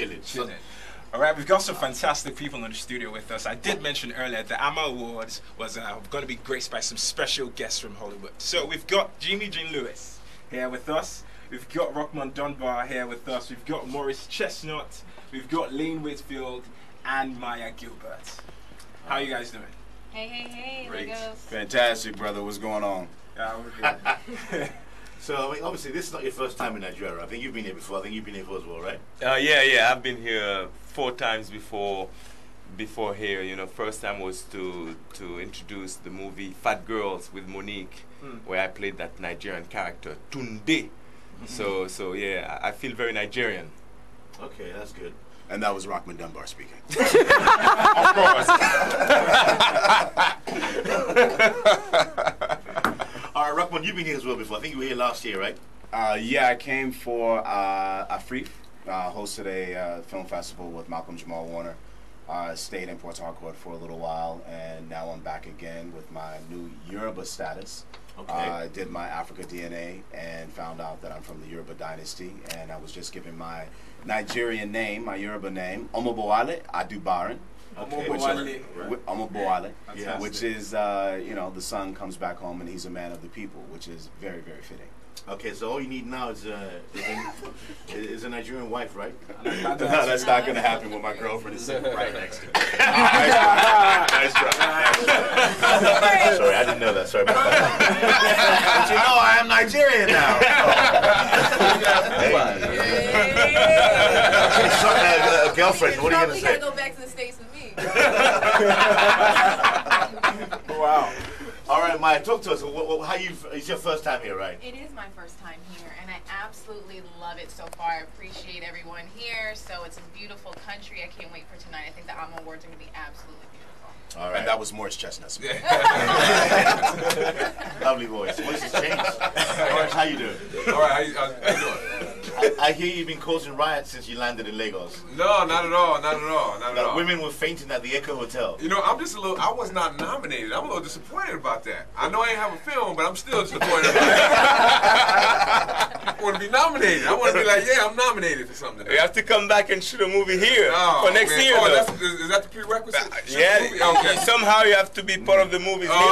chilling. Chilling. All right, we've got some fantastic people in the studio with us. I did mention earlier the Amaa Awards was going to be graced by some special guests from Hollywood. So we've got Jimmy Jean Lewis here with us. We've got Rockman Dunbar here with us. We've got Maurice Chestnut. We've got Lane Whitfield and Maya Gilbert. How are you guys doing? Hey, hey, hey, Great. Legos. Fantastic, brother. What's going on? Yeah, we're good. So, I mean, obviously, this is not your first time in Nigeria. I think you've been here before. I think you've been here before as well, right? Yeah. I've been here 4 times before here. You know, first time was to introduce the movie Fat Girls with Monique, where I played that Nigerian character Tunde. So yeah, I feel very Nigerian. Okay, that's good. And that was Rockman Dunbar speaking. Of course. All right, Rockman, you've been here as well before. I think you were here last year, right? Yeah, I came for Afrif, hosted a film festival with Malcolm Jamal Warner. Stayed in Port Harcourt for a little while, and now I'm back again with my new Yoruba status. Okay. I did my Africa DNA and found out that I'm from the Yoruba dynasty, and I was just given my Nigerian name, my Yoruba name, Omobowale Adubaran. Okay. Omobowale, Yeah. which is, you know, the son comes back home and he's a man of the people, which is very, very fitting. Okay, so all you need now is a Nigerian wife, right? No, that's not going to happen when my girlfriend is sitting right next to me. Nice try. Sorry, I didn't know that. Sorry about that. But you know, I am Nigerian now. A girlfriend, what are you going to say? You gotta go back to the States with me. Wow. All right, Maya, talk to us. It's your first time here, right? It is my first time here, and I absolutely love it so far. I appreciate everyone here. So it's a beautiful country. I can't wait for tonight. I think the Amaa Awards are going to be absolutely beautiful. All right. And that was Maurice Chestnut. Lovely voice. Voice has changed. Maurice, how you doing? All right, how you doing? I hear you've been causing riots since you landed in Lagos. No, not at all, not at all, not at all. Women were fainting at the Echo Hotel. You know, I'm just a little, I was not nominated. I'm a little disappointed about that. I know I ain't have a film, but I'm still disappointed about it. I want to be nominated. I want to be like, yeah, I'm nominated for something. You have to come back and shoot a movie here for next year. Oh, is that the prerequisite? Yeah, okay. Somehow you have to be part of the movies here,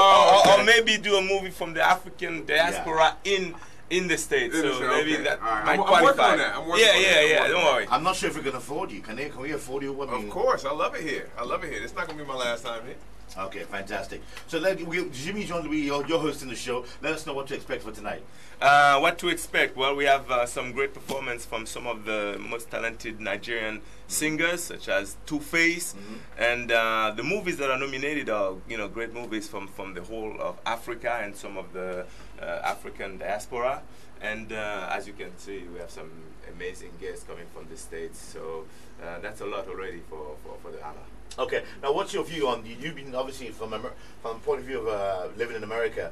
or maybe do a movie from the African diaspora in the States. So maybe that might qualify. I'm working on that. Yeah. Don't worry. I'm not sure if we can afford you. Can we afford you? Of course, I love it here. I love it here. It's not gonna be my last time here. Okay, fantastic. So Jimmy Jean-Louis, you're hosting the show. Let us know what to expect for tonight. What to expect? Well, we have some great performance from some of the most talented Nigerian singers, such as Two-Face, and the movies that are nominated are, you know, great movies from the whole of Africa and some of the African diaspora. And as you can see, we have some amazing guests coming from the States. So that's a lot already for the Amaa. Okay, now what's your view on, you've been obviously from the point of view of living in America,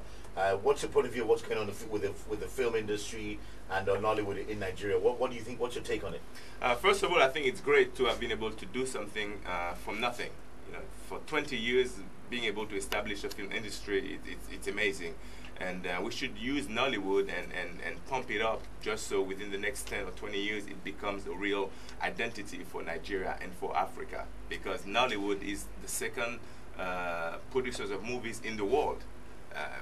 what's your point of view of what's going on with the film industry and Nollywood in Nigeria? What do you think, what's your take on it? First of all, I think it's great to have been able to do something from nothing. You know, for 20 years, being able to establish a film industry, it's amazing. And we should use Nollywood and pump it up just so within the next 10 or 20 years it becomes a real identity for Nigeria and for Africa. Because Nollywood is the second producers of movies in the world,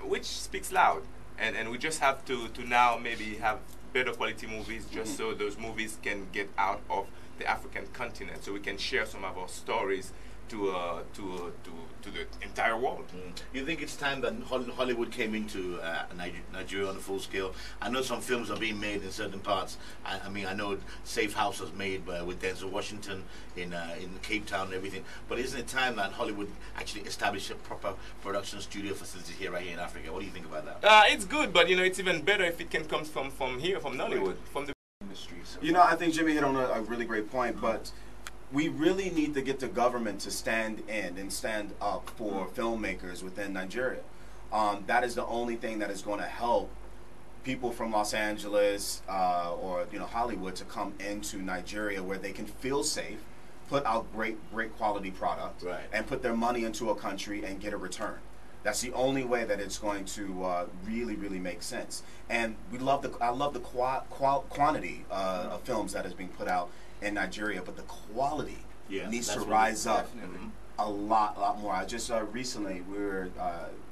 which speaks loud. And we just have to now maybe have better quality movies just so those movies can get out of the African continent, so we can share some of our stories to the entire world. You think it's time that Hollywood came into Nigeria on a full scale? I know some films are being made in certain parts. I mean, I know Safe House was made with Denzel Washington in Cape Town and everything. But isn't it time that Hollywood actually established a proper production studio facility right here in Africa? What do you think about that? It's good, but you know, it's even better if it can come from here, from Nollywood, from the industry. So. You know, I think Jimmy hit on a really great point, but we really need to get the government to stand in and stand up for filmmakers within Nigeria. That is the only thing that is going to help people from Los Angeles or Hollywood to come into Nigeria where they can feel safe, put out great quality product, and put their money into a country and get a return. That's the only way that it's going to really make sense. And I love the quantity of films that is being put out in Nigeria, but the quality needs to that's rise up Definitely. a lot more. I just recently we were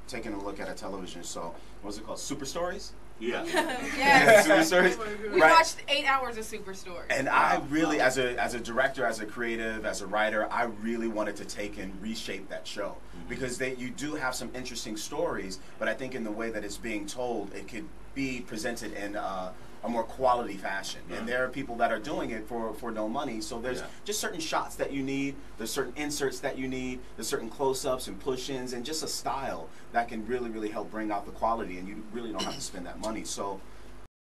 taking a look at a television show. What was it called? Super Stories. Yeah. Yes. Super Stories. We Right. watched 8 hours of Superstore. And I really, as a director, as a creative, as a writer, I really wanted to take and reshape that show because you do have some interesting stories, but I think in the way that it's being told, it could be presented in a more quality fashion. And there are people that are doing it for no money. So there's just certain shots that you need, there's certain inserts that you need, there's certain close-ups and push-ins, and just a style that can really help bring out the quality, and you really don't have to spend that money. So